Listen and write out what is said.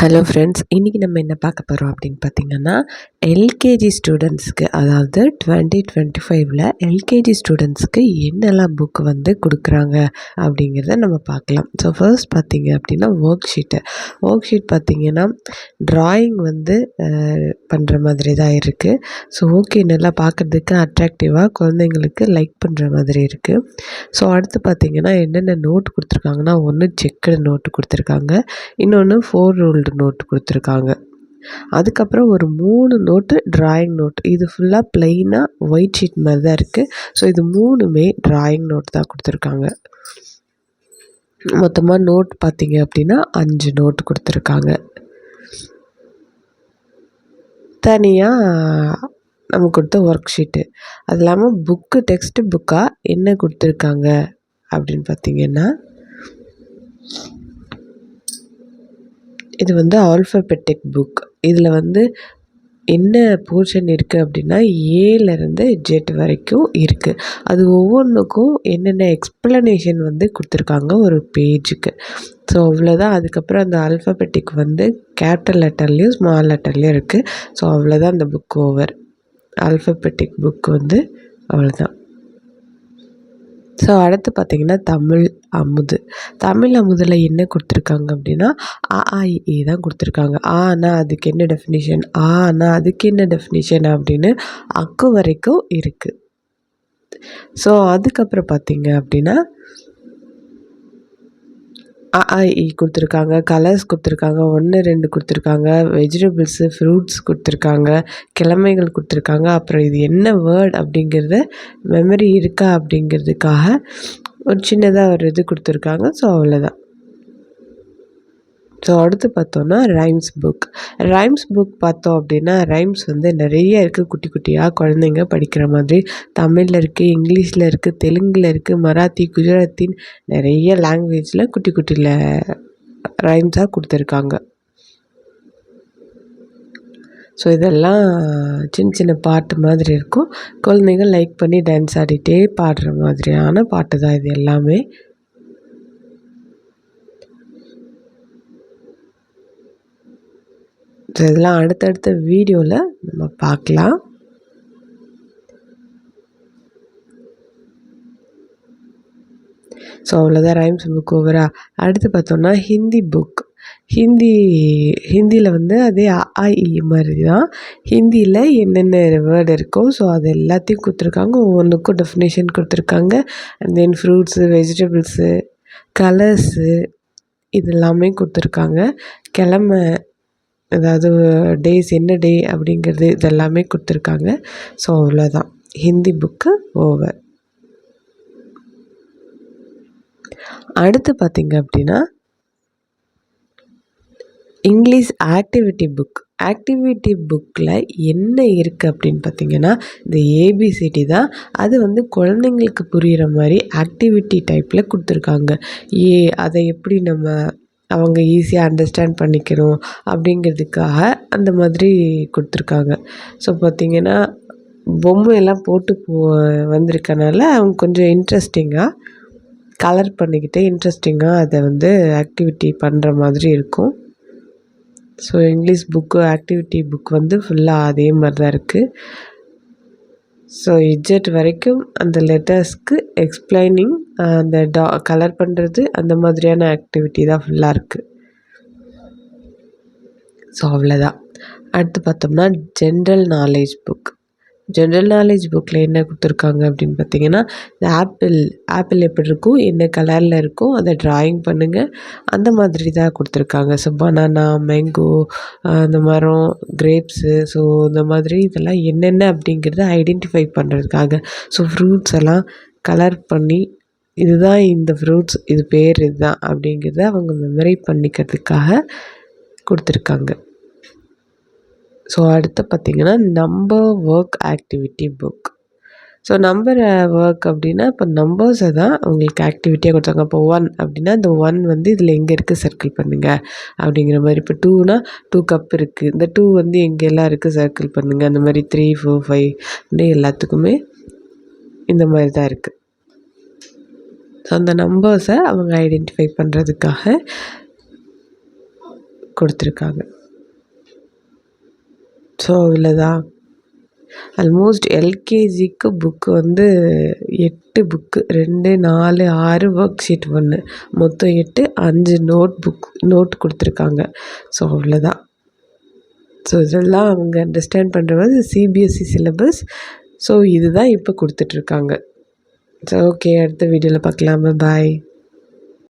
Hello friends, இன்றைக்கி நம்ம என்ன பார்க்க போகிறோம் அப்படின்னு பார்த்திங்கன்னா, எல்கேஜி ஸ்டூடெண்ட்ஸ்க்கு, அதாவது 2025 எல்கேஜி ஸ்டூடெண்ட்ஸ்க்கு என்னெல்லாம் புக்கு வந்து கொடுக்குறாங்க அப்படிங்கிறத நம்ம பார்க்கலாம். ஸோ ஃபர்ஸ்ட் பார்த்திங்க அப்படின்னா ஒர்க் ஷீட் பார்த்திங்கன்னா ட்ராயிங் வந்து பண்ணுற மாதிரி தான் இருக்குது. ஸோ ஓகே, நல்லா பார்க்குறதுக்கு அட்ராக்டிவாக குழந்தைங்களுக்கு லைக் பண்ணுற மாதிரி இருக்குது. ஸோ அடுத்து பார்த்திங்கன்னா என்னென்ன நோட் கொடுத்துருக்காங்கன்னா, ஒன்று செக்குடு நோட்டு கொடுத்துருக்காங்க, இன்னொன்று 4 ரூல்டு நோட்டு கொடுத்துருக்காங்க. அதுக்கப்புறம் ஒரு 3 நோட்டு ட்ராயிங் நோட். இது ஃபுல்லாக ப்ளைனாக ஒயிட் ஷீட் மாதிரி தான் இருக்குது. ஸோ இது 3மே ட்ராயிங் நோட் தான் கொடுத்துருக்காங்க. மொத்தமாக நோட் பார்த்திங்க அப்படின்னா 5 நோட்டு கொடுத்துருக்காங்க. தனியாக நமக்கு கொடுத்த ஒர்க் ஷீட்டு, அது இல்லாமல் புக்கு, டெக்ஸ்ட் புக்காக என்ன கொடுத்துருக்காங்க அப்படின்னு பார்த்திங்கன்னா, இது வந்து ஆல்ஃபபெட்டிக் புக். இதில் வந்து என்ன போர்ஷன் இருக்குது அப்படின்னா, ஏலேருந்து ஜெட் வரைக்கும் இருக்குது. அது ஒவ்வொன்றுக்கும் என்னென்ன எக்ஸ்ப்ளனேஷன் வந்து கொடுத்துருக்காங்க ஒரு பேஜுக்கு. ஸோ அவ்வளோதான். அதுக்கப்புறம் அந்த ஆல்ஃபபெட்டிக் வந்து கேபிட்டல் லெட்டர்லேயும் ஸ்மால் லெட்டர்லேயும் இருக்குது. ஸோ அவ்வளோதான் அந்த புக் ஓவர். ஆல்ஃபபெட்டிக் புக் வந்து அவ்வளோதான். ஸோ அடுத்து பார்த்திங்கன்னா தமிழ் அமுதில் என்ன கொடுத்துருக்காங்க அப்படின்னா, அ ஆ இ ஈ தான் கொடுத்துருக்காங்க. ஆனா அதுக்கு என்ன டெஃபினிஷன், ஆனா அதுக்கு என்ன டெஃபினிஷன் அப்படின்னு அக்கு வரைக்கும் இருக்குது. ஸோ அதுக்கப்புறம் பார்த்திங்க அப்படின்னா அ ஆ இ கொடுத்துருக்காங்க, கலர்ஸ் கொடுத்துருக்காங்க, 1, 2 கொடுத்துருக்காங்க, வெஜிடபிள்ஸு, ஃப்ரூட்ஸ் கொடுத்துருக்காங்க, கிழமைகள் கொடுத்துருக்காங்க. அப்புறம் இது என்ன வேர்ட் அப்படிங்கிறத மெமரி இருக்கா அப்படிங்கிறதுக்காக ஒரு சின்னதாக ஒரு இது கொடுத்துருக்காங்க. ஸோ அவ்வளோதான். ஸோ அடுத்து பார்த்தோன்னா ரைம்ஸ் புக் பார்த்தோம் அப்படின்னா, ரைம்ஸ் வந்து நிறைய இருக்குது. குட்டி குட்டியாக குழந்தைங்க படிக்கிற மாதிரி தமிழில் இருக்குது, இங்கிலீஷில் இருக்குது, தெலுங்கில் இருக்குது, மராத்தி, குஜராத்தின்னு நிறைய லாங்குவேஜில் குட்டி குட்டியில் ரைம்ஸாக கொடுத்துருக்காங்க. ஸோ இதெல்லாம் சின்ன சின்ன பாட்டு மாதிரி இருக்கும். குழந்தைங்க லைக் பண்ணி டான்ஸ் ஆடிட்டே பாடுற மாதிரியான பாட்டு தான் இது எல்லாமே. ஸோ இதெல்லாம் அடுத்தடுத்த வீடியோவில் நம்ம பார்க்கலாம். ஸோ அவ்வளோதான் ரைம்ஸ் புக் ஓவரா. அடுத்து பார்த்தோன்னா ஹிந்தியில் வந்து அதே அ ஆ இ மாதிரி தான். ஹிந்தியில் என்னென்ன வேர்டு இருக்கோ ஸோ அது எல்லாத்தையும் கொடுத்துருக்காங்க. ஒவ்வொன்றுக்கும் டெஃபினேஷன் கொடுத்துருக்காங்க. And then fruits, vegetables, colours இது எல்லாமே கொடுத்துருக்காங்க. கிழமை, அதாவது டேஸ், என்ன டே அப்படிங்கிறது இதெல்லாமே கொடுத்துருக்காங்க. ஸோ அவ்வளோதான், ஹிந்தி புக்கு ஓவர். அடுத்து பார்த்திங்க அப்படின்னா இங்கிலீஷ் ஆக்டிவிட்டி புக்கில் என்ன இருக்குது அப்படின்னு பார்த்திங்கன்னா, இந்த ஏபிசிடி தான். அது வந்து குழந்தைங்களுக்கு புரிகிற மாதிரி ஆக்டிவிட்டி டைப்பில் கொடுத்துருக்காங்க. அதை எப்படி அவங்க ஈஸியாக அண்டர்ஸ்டாண்ட் பண்ணிக்கணும் அப்படிங்கிறதுக்காக அந்த மாதிரி கொடுத்துருக்காங்க. ஸோ பார்த்திங்கன்னா பொம்மையெல்லாம் போட்டு வந்திருக்கனால அவங்க கொஞ்சம் இன்ட்ரெஸ்டிங்காக கலர் பண்ணிக்கிட்டு இன்ட்ரெஸ்டிங்காக அதை வந்து ஆக்டிவிட்டி பண்ணுற மாதிரி இருக்கும். So English book activity book வந்து ஃபுல்லாக அதே மாதிரி தான் இருக்குது. ஸோ இஜெட் வரைக்கும் அந்த லெட்டர்ஸ்க்கு எக்ஸ்பிளைனிங், அந்த கலர் பண்ணுறது, அந்த மாதிரியான ஆக்டிவிட்டி தான் ஃபுல்லாக இருக்குது. ஸோ அவ்வளோதான். அடுத்து பார்த்தோம்னா ஜென்ரல் நாலேஜ் புக்கில் என்ன கொடுத்துருக்காங்க அப்படின்னு பார்த்திங்கன்னா, இந்த ஆப்பிள் எப்படி இருக்கும், என்ன கலரில் இருக்கும், அதை ட்ராயிங் பண்ணுங்கள், அந்த மாதிரி தான் கொடுத்துருக்காங்க. ஸோ பனானா, மேங்கோ, அந்த மரம், கிரேப்ஸு, ஸோ இந்த மாதிரி இதெல்லாம் என்னென்ன அப்படிங்கிறத ஐடென்டிஃபை பண்ணுறதுக்காக. ஸோ ஃப்ரூட்ஸ் எல்லாம் கலர் பண்ணி இதுதான் இந்த ஃப்ரூட்ஸ், இது பேர் இதுதான் அப்படிங்கிறத அவங்க மெமரி பண்ணிக்கிறதுக்காக கொடுத்துருக்காங்க. ஸோ அடுத்து பார்த்திங்கன்னா number work activity book. So number work அப்படின்னா இப்போ நம்பர்ஸை தான் அவங்களுக்கு ஆக்டிவிட்டியாக கொடுத்தாங்க. இப்போ 1 அப்படின்னா இந்த 1 வந்து இதில் எங்கே இருக்குது சர்க்கிள் பண்ணுங்கள் அப்படிங்கிற மாதிரி. இப்போ 2னா 2 கப் இருக்குது, இந்த 2 வந்து எங்கெல்லாம் இருக்குது சர்க்கிள் பண்ணுங்கள். அந்த மாதிரி 3, 4, 5 எல்லாத்துக்குமே இந்த மாதிரி தான் இருக்குது. ஸோ அந்த நம்பர்ஸை அவங்க ஐடென்டிஃபை பண்ணுறதுக்காக கொடுத்துருக்காங்க. ஸோ இவ்வளோதான். ஆல்மோஸ்ட் எல்கேஜிக்கு புக்கு வந்து 8 புக்கு 2, 4, 6 ஒர்க் ஷீட் 1 மொத்தம் 8, 5 நோட் கொடுத்துருக்காங்க. ஸோ அவ்வளோதான். ஸோ இதெல்லாம் அவங்க அண்டர்ஸ்டாண்ட் பண்ணுற மாதிரி சிபிஎஸ்சி சிலபஸ். ஸோ இதுதான் இப்போ கொடுத்துட்ருக்காங்க. ஸோ ஓகே, அடுத்த வீடியோவில் பார்க்கலாம். பாய்.